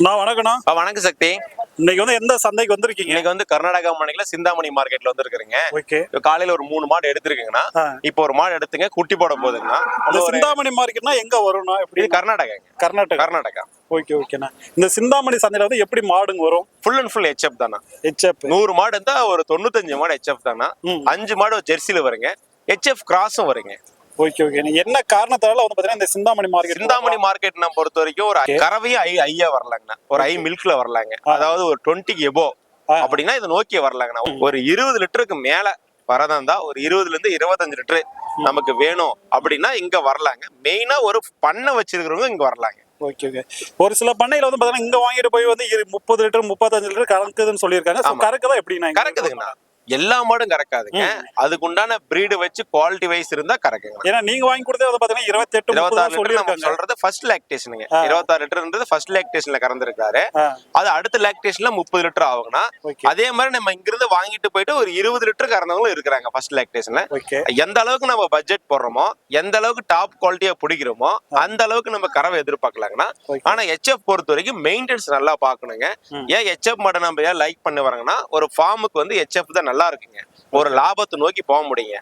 நான் வணக்கண்ணா. வணக்கம் சக்தி. இன்னைக்கு வந்து எந்த சந்தைக்கு வந்திருக்கீங்க? இன்னைக்கு வந்து கர்நாடகா மாநில சிந்தாமணி மார்க்கெட்ல வந்துருக்கீங்க. ஓகே. காலையில ஒரு 3 மாடு எடுத்துருக்கீங்கன்னா, இப்போ ஒரு மாடு எடுத்துங்க, குட்டி போட போகுதுங்கன்னா. அந்த சிந்தாமணி மார்க்கெட்னா எங்க வரும்னா? இது கர்நாடகா. கர்நாடகா. ஓகே ஓகேண்ணா. இந்த சிந்தாமணி சந்தையில வந்து எப்படி மாடுங்க வரும்? ஃபுல் அண்ட் ஃபுல் HF தானா. HF 100 மாடு இருந்தா ஒரு 95 மாடு HF தானா. 5 மாடு ஜெர்சில வருங்க. HF கிராஸும் வருங்க. Okay okay. என்ன காரணத்தால வந்து பாத்தீங்கன்னா இந்த சிந்தாமணி மார்க்கெட் நம்ம பொறுத்த வரைக்கும் ஒரு கறவையும் ஐயா வரலாங்கண்ணா. ஒரு ஐ மில்க்ல வரலாங்க. அதாவது ஒரு 20 எபோ அப்படின்னா இதை நோக்கி வரலாங்கண்ணா. ஒரு 20 லிட்டருக்கு மேல வரதா இருந்தா ஒரு 20ல இருந்து 25 லிட்டர் நமக்கு வேணும் அப்படின்னா இங்க வரலாங்க. மெயினா ஒரு பண்ணை வச்சிருக்கிறவங்க இங்க வரலாங்க. Okay okay. ஒரு சில பண்ணையில வந்து பாத்தீங்கன்னா இங்க வாங்கிட்டு போய் வந்து 30 லிட்டர் 35 லிட்டர் கறக்குதுன்னு சொல்லியிருக்காங்க. கறக்குதா எப்படின்னா? கறக்குதுங்கண்ணா. எல்லா மாடும் கறக்காதுங்க. அதுக்கு உண்டான பிரீடு வச்சு குவாலிட்டி வைஸ் இருந்தா கறக்குங்க. ஏன்னா நீங்க வாங்கி கொடுத்தே வந்து பாத்தீங்கன்னா 28 26 லிட்டர் சொல்றது ஃபர்ஸ்ட் லாக்டேஷனுங்க. 26 லிட்டர்ன்றது ஃபர்ஸ்ட் லாக்டேஷன்ல கறந்துருக்காரு. அது அடுத்த லாக்டேஷன்ல 30 லிட்டர் ஆகும்னா அதே மாதிரி நம்ம இங்க இருந்து வாங்கிட்டு போயிட்டு ஒரு 20 லிட்டர் கறந்தவங்களும் இருக்காங்க ஃபர்ஸ்ட் லாக்டேஷன்ல. எந்த அளவுக்கு நம்ம பட்ஜெட் போடுறோமோ, எந்த அளவுக்கு டாப் குவாலிட்டியா பிடிக்கிறோமோ அந்த அளவுக்கு நம்ம கறவை எதிர்பார்க்கலாங்கன்னா. ஆனா HF பொறுத்த வரைக்கும் மெயின்டெனன்ஸ் நல்லா பாக்கணுங்க. ஏன் HF மாடை நம்ம ஏன் லைக் பண்ணி வராங்கன்னா, ஒரு ஃபார்முக்கு வந்து HF தான் நல்லா இருக்குங்க. ஒரு லாபத்தை நோக்கி போக முடியுங்க.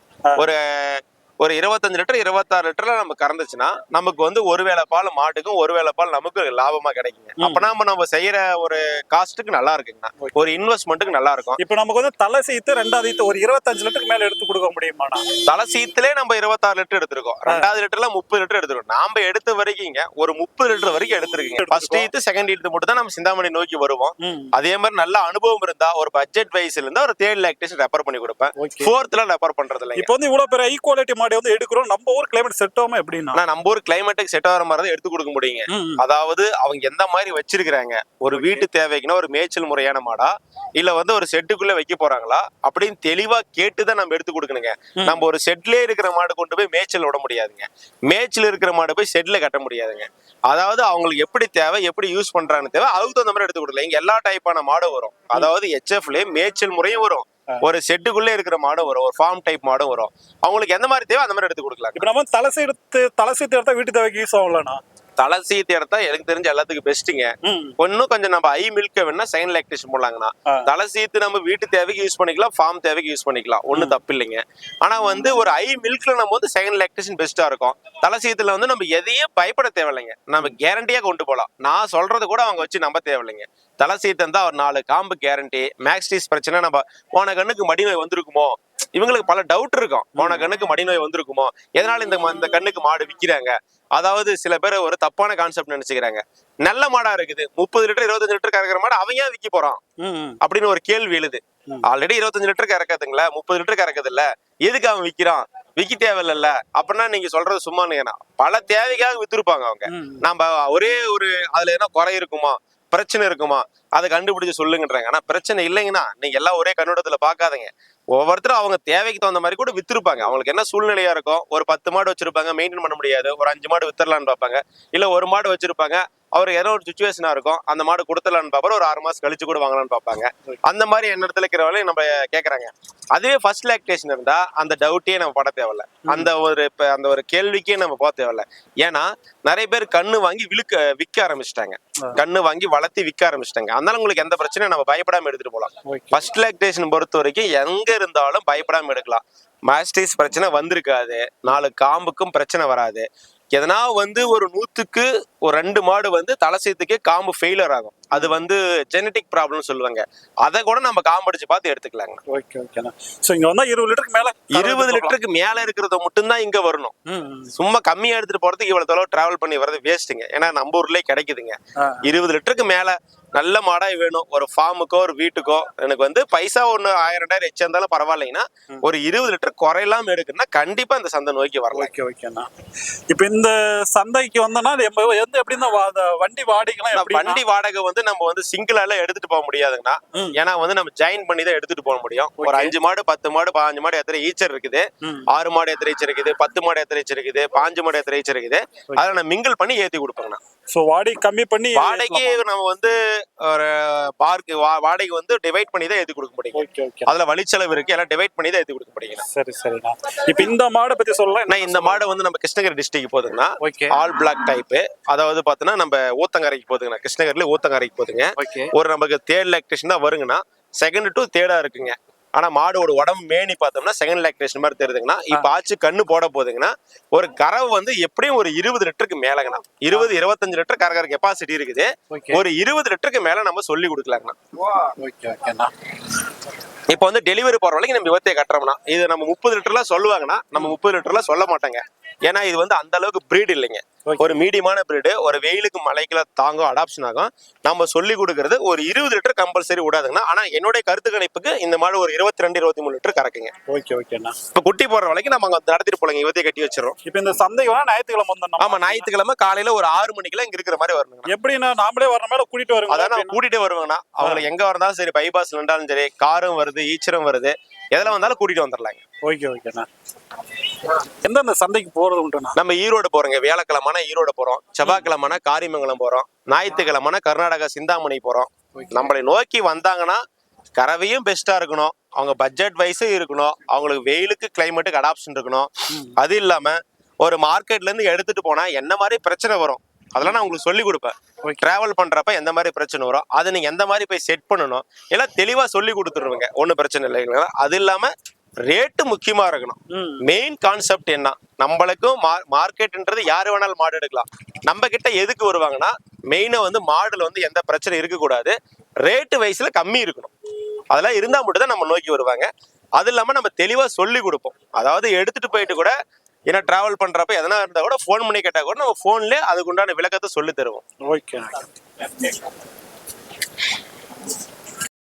ஒரு 25 லிட்டர் 26 லிட்டர்ல நம்ம கறந்துச்சுன்னா நமக்கு வந்து ஒருவேளை பால் மாட்டுக்கும் ஒருவேளை பால் நமக்கு லாபமா கிடைக்குங்க. அப்ப நம்ம செய்யற ஒரு காஸ்ட்டுக்கு நல்லா இருக்குங்க. ஒரு இன்வெஸ்ட்மெண்ட்டுக்கு நல்லா இருக்கும். இப்ப நமக்கு வந்து தலை சீத்து 2வது ஈத்து ஒரு 25 லிட்டருக்கு மேல எடுத்து கொடுக்க முடியுமாண்ணா? தலை சீத்துலேயே நம்ம 26 லிட்டர் எடுத்திருக்கோம். 2வது லிட்டர்ல 30 லிட்டர் எடுத்திருக்கோம். நாம எடுத்த வரைக்கும் ஒரு 30 லிட்டர் வரைக்கும் எடுத்திருக்கீங்க. ஃபர்ஸ்ட் ஈத்து செகண்ட் ஈத்து மட்டும் தான் நம்ம சிந்தாமணி நோக்கி வருவோம். அதே மாதிரி நல்ல அனுபவம் இருந்தா ஒரு பட்ஜெட் வைஸ்ல இருந்தா ஒரு 3rd லாக்டேஷன் ரெஃபர் பண்ணி கொடுப்பேன். 4th ரெஃபர் பண்றது இல்லை. இப்போ வந்து இவ்வளவு பேர் ஈக்குவாலிட்டி மாடு வந்து எடுக்கிறோம். நம்ம ஊர் கிளைமேட் செட் ஆகாம எப்படின்னா? நம்ம ஊர் கிளைமேட்டுக்கு செட் ஆகிற மாதிரி தான் எடுத்து கொடுக்க முடியுங்க. அதாவது அவங்க எந்த மாதிரி வச்சிருக்கிறாங்க, ஒரு வீட்டு தேவைக்குன்னா ஒரு மேய்ச்சல் முறையான மாடா இல்ல வந்து ஒரு செட்டுக்குள்ள வைக்க போறாங்களா அப்படின்னு தெளிவா கேட்டுதான் நம்ம எடுத்து கொடுக்கணுங்க. நம்ம ஒரு செட்லயே இருக்கிற மாடு கொண்டு போய் மேய்ச்சல் விட முடியாதுங்க. மேய்ச்சல் இருக்கிற மாடு போய் செட்ல கட்ட முடியாதுங்க. அதாவது அவங்களுக்கு எப்படி தேவை, எப்படி யூஸ் பண்றான்னு தேவை, அதுக்கு தகுந்த மாதிரி எடுத்து கொடுக்கல. இங்க எல்லா டைப்பான மாடும் வரும். அதாவது HFலயே மேய்ச்சல் முறையும் வரும், ஒரு செட்டுக்குள்ளே இருக்கிற மாடும் வரும், ஒரு ஃபார்ம் டைப் மாடும் வரும். அவங்களுக்கு எந்த மாதிரி தேவை அந்த மாதிரி எடுத்து கொடுக்கலாம். இப்ப நம்ம தலை சீத்து எடுத்தா வீட்டு தேவைக்கு யூஸ் ஆகும்லண்ணா? தலை சீத்து எடுத்தா எனக்கு தெரிஞ்ச எல்லாத்துக்கும் பெஸ்ட்டுங்க. கொஞ்சம் நம்ம ஐ மில்க் வேணா செகண்ட் லாக்டேஷன் போடலாங்கண்ணா. தலை சீத்து நம்ம வீட்டு தேவைக்கு யூஸ் பண்ணிக்கலாம், ஃபார்ம் தேவைக்கு யூஸ் பண்ணிக்கலாம், ஒன்னும் தப்பு இல்லைங்க. ஆனா வந்து ஒரு ஐ மில்க்ல நம்ம வந்து செகண்ட் லாக்டேஷன் பெஸ்டா இருக்கும். தலை சீத்துல வந்து நம்ம எதையும் பயப்பட தேவையில்லைங்க. நம்ம கேரண்டியா கொண்டு போகலாம். நான் சொல்றது கூட அவங்க வச்சு நம்ப தேவையில்லைங்க. தலை சீத்து இருந்தா ஒரு 4 காம்பு கேரண்டி. மேக்ஸ்டிஸ் பிரச்சனை, நம்ம போன கண்ணுக்கு மடிநோய் வந்திருக்குமோ, இவங்களுக்கு பல டவுட் இருக்கும். போன கண்ணுக்கு மடிநோய் வந்திருக்குமோ, எதனால இந்த கண்ணுக்கு மாடு விற்கிறாங்க. அதாவது சில பேர் ஒரு தப்பான கான்செப்ட் நினைச்சுக்கிறாங்க. நல்ல மாடா இருக்குது, 30 லிட்டர் 25 லிட்டர் கறக்கிற மாடு அவன் ஏன் விற்க போறான் அப்படின்னு ஒரு கேள்வி எழுது. ஆல்ரெடி 25 லிட்டர் கறக்குதுங்களா, 30 லிட்டர் கறக்குது இல்ல, எதுக்கு அவன் விற்கிறான்? விற்க தேவையில்ல அப்படின்னா நீங்க சொல்றது சும்மா பல தேவைக்காக வித்துருப்பாங்க அவங்க. நம்ம ஒரே ஒரு அதுல என்ன குறை இருக்குமா, பிரச்சனை இருக்குமா, அதை கண்டுபிடிச்சு சொல்லுங்கன்றாங்க. ஆனா பிரச்சனை இல்லைங்கன்னா நீங்க எல்லாம் ஒரே கண்ணோட்டத்துல பாக்காதீங்க. ஒவ்வொருத்தரும் அவங்க தேவைக்கு தகுந்த மாதிரி கூட வித்துருப்பாங்க. அவங்களுக்கு என்ன சூழ்நிலையா இருக்கும், ஒரு 10 மாடு வச்சிருப்பாங்க, மெயின்டைன் பண்ண முடியாது, ஒரு 5 மாடு வித்துடலான்னு பார்ப்பாங்க. இல்ல ஒரு மாடு வச்சிருப்பாங்க, அவர் ஏதோ ஒரு சுச்சுவேஷனா இருக்கும், அந்த மாடு கொடுத்துடலான்னு பார்ப்பாரு, ஒரு 6 மாசம் கழிச்சு கூட வாங்கலான்னு பார்ப்பாங்க. அந்த மாதிரி எண்ணத்துல இருக்கிறவங்களையும் நம்ம கேட்கறாங்க. அதுவே ஃபர்ஸ்ட் லாக்டேஷன் இருந்தா அந்த டவுட்டே நம்ம பட தேவையில்ல, அந்த ஒரு கேள்விக்கே நம்ம போக தேவையில்ல. ஏன்னா நிறைய பேர் கண்ணு வாங்கி விற்க ஆரம்பிச்சிட்டாங்க, கண்ணு வாங்கி வளர்த்தி விற்க ஆரம்பிச்சிட்டாங்க. அதனால உங்களுக்கு எந்த பிரச்சனையும் நம்ம பயப்படாம எடுத்துட்டு போகலாம். ஃபர்ஸ்ட் லாக்டேஷன் பொறுத்த வரைக்கும் எங்க இருந்தாலும் பயப்படாம எடுக்கலாம். மாஸ்டிஸ் பிரச்சனை வந்திருக்காது, 4 காம்புக்கும் பிரச்சனை வராது. எதனா வந்து ஒரு 100க்கு ஒரு 2 மாடு வந்து தலை சீத்துக்கே காம்பு ஃபெயிலியர் ஆகும். அது வந்து ஜெனட்டிக் ப்ராப்ளம் சொல்லுவாங்க. அதை கூட நம்ம காம்படிச்சு பார்த்து எடுத்துக்கலாங்க. ஓகே ஓகேண்ணா. சோ இங்க வந்தா 20 லிட்டருக்கு மேல 20 லிட்டருக்கு மேல இருக்கிறத மட்டும்தான் இங்க வரணும். சும்மா கம்மியா எடுத்துட்டு போறதுக்கு இவ்வளவு தொலைவு டிராவல் பண்ணி வர்றது வேஸ்ட்டுங்க. ஏன்னா நம்ம ஊர்லயே கிடைக்குதுங்க. 20 லிட்டருக்கு மேல நல்ல மாடா வேணும், ஒரு ஃபார்முக்கோ ஒரு வீட்டுக்கோ. எனக்கு வந்து பைசா 1000 2000 எச்சா இருந்தாலும் பரவாயில்லைங்கன்னா ஒரு 20 லிட்டர் குறையெல்லாம் எடுக்குன்னா கண்டிப்பா இந்த சந்தை நோக்கி வரலாம். ஓகே ஓகேண்ணா. இப்ப இந்த சந்தைக்கு வந்தோம்னா எப்படின்னா வண்டி வாடகைலாம் வண்டி வாடகை வந்து நம்ம வந்து சிங்கிளால எடுத்துட்டு போக முடியாதுங்கண்ணா. ஏன்னா வந்து நம்ம ஜாயின் பண்ணி தான் எடுத்துட்டு போக முடியும். ஒரு 5 மாடு 10 மாடு 15 மாடு எத்தனை ஈச்சர் இருக்குது, 6 மாடு எத்தனை ஈச்சர் இருக்குது, 10 மாடு எத்தனை ஈச்சர் இருக்குது, 5 மாடு எத்தனை ஈச்சர் இருக்குது, அதை நான் மிங்கிள் பண்ணி ஏத்தி கொடுப்பேங்கண்ணா. சோ வாடகை கம்மி பண்ணி வாடகைக்கு நம்ம வந்து ஒரு பார்க்கு வாடகை வந்து டிவைட் பண்ணி தான் ஏத்தி கொடுக்க முடியும். Okay okay. அதுல வழிச்செலவு இருக்கு, எல்லாம் டிவைட் பண்ணி தான் ஏத்தி கொடுக்க முடியும். சரி சரிண்ணா. இப்போ இந்த மாடை பத்தி சொல்லலாம். இந்த மாடு வந்து நம்ம கிருஷ்ணகிரி டிஸ்ட்ரிக்ட் போதுங்கன்னா ஓகே. ஆல் பிளாக் டைப், அதாவது பாத்தீங்கன்னா நம்ம ஊத்தங்கரைக்கு போதுங்கண்ணா, கிருஷ்ணகிரில ஊத்தங்கரைக்கு போதுங்க. ஓகே. ஒரு நமக்கு தேர்ட் லாக்டேஷன் தான் வருங்கன்னா, செகண்ட் டு தேர்டா இருக்குங்க. ஆனா மாடோட உடம்பு மேனி பார்த்தோம்னா செகண்ட் லாக்டேஷன் மாதிரி தெரியுதுங்கன்னா, இப்ப ஆச்சு கண்ணு போட போதுங்கன்னா ஒரு கறவை வந்து எப்படியும் ஒரு 20 லிட்டருக்கு மேலங்கண்ணா, 20-25 லிட்டர் கறக்கிற கெப்பாசிட்டி இருக்குது. ஒரு 20 லிட்டருக்கு மேல நம்ம சொல்லி கொடுக்கலாங்கண்ணா. ஓகே ஓகேண்ணா. இப்போ வந்து டெலிவரி போற வரைக்கும் நம்ம விவத்தையை கட்டுறோம்னா, இது நம்ம 30 லிட்டர்லாம் சொல்லுவாங்கன்னா நம்ம 30 லிட்டர்லாம் சொல்ல மாட்டாங்க. ஏன்னா இது வந்து அந்த அளவுக்கு பிரீடு இல்லைங்க, ஒரு மீடியமான பிரீடு, ஒரு வெயிலுக்கு மழைக்கெல்லாம் தாங்கும், அடாப்ஷன் ஆகும். நம்ம சொல்லி கொடுக்கறது ஒரு 20 லிட்டர் கம்பல்சரி விடாதுங்கன்னா. ஆனா என்னுடைய கருத்து கணிப்புக்கு இந்த மாடு ஒரு 22-23 லிட்டர் கறக்குங்க. ஓகே ஓகேண்ணா. இப்ப குட்டி போற வரைக்கும் நம்ம அங்க நடத்திட்டு போலங்க, விவத்தையை கட்டி வச்சிடறோம். இப்போ இந்த சந்தைக்கு வேணா ஞாயிற்றுக்கிழமை வந்துடணும். ஆமா, ஞாயிற்றுக்கிழமை காலையில ஒரு 6 மணிக்கெல்லாம் இங்க இருக்கிற மாதிரி வரணுங்க. எப்படின்னா நாமளே வர மேல கூட்டிட்டு வருவோம். அதான் நான் கூட்டிட்டு வருவாங்கன்னா, அவங்களை எங்க வரந்தாலும் சரி, பைபாஸ்ல இருந்தாலும் சரி, காரும் வருது, ஈச்சரும் வருது, எதுல வந்தாலும் கூட்டிட்டு வந்துடலாங்க. ஓகே ஓகேண்ணா. எந்தெந்த சந்தைக்கு போறது உண்டுண்ணா? நம்ம ஈரோடு போறோங்க, வியாழக்கிழமைனா ஈரோடு போறோம், செவ்வாய்க்கிழமைனா காரிமங்கலம் போறோம், ஞாயிற்றுக்கிழமைனா கர்நாடகா சிந்தாமணி போறோம். நம்மளை நோக்கி வந்தாங்கன்னா கறவையும் பெஸ்டா இருக்கணும், அவங்க பட்ஜெட் வைஸும் இருக்கணும், அவங்களுக்கு வெயிலுக்கு கிளைமேட்டுக்கு அடாப்ஷன் இருக்கணும். அது இல்லாம ஒரு மார்க்கெட்ல இருந்து எடுத்துட்டு போனா என்ன மாதிரி பிரச்சனை வரும் அதெல்லாம் நான் உங்களுக்கு சொல்லி கொடுப்பேன். டிராவல் பண்றப்ப எந்த மாதிரி பிரச்சனை வரும், அதை நீங்க எந்த மாதிரி போய் செட் பண்ணணும், எல்லாம் தெளிவா சொல்லி கொடுத்துருவீங்க, ஒன்றும் பிரச்சனை இல்லைங்களா. அது இல்லாம ரேட்டு முக்கியமா இருக்கணும். மெயின் கான்செப்ட் என்ன, நம்மளுக்கும் மார்க்கெட்ன்றது யாரு வேணாலும் மாடு எடுக்கலாம். நம்ம கிட்ட எதுக்கு வருவாங்கன்னா, மெயினா வந்து மாடுல வந்து எந்த பிரச்சனை இருக்கக்கூடாது, ரேட்டு வைஸ்ல கம்மி இருக்கணும், அதெல்லாம் இருந்தா மட்டும் தான் நம்ம நோக்கி வருவாங்க. அது இல்லாம நம்ம தெளிவா சொல்லி கொடுப்போம். அதாவது எடுத்துட்டு போயிட்டு கூட ஏன்னா டிராவல் பண்றப்ப எதனா இருந்தா கூட ஃபோன் பண்ணி கேட்டா கூட நம்ம போன்ல அதுக்கு உண்டான விளக்கத்தை சொல்லி தருவோம். ஓகே.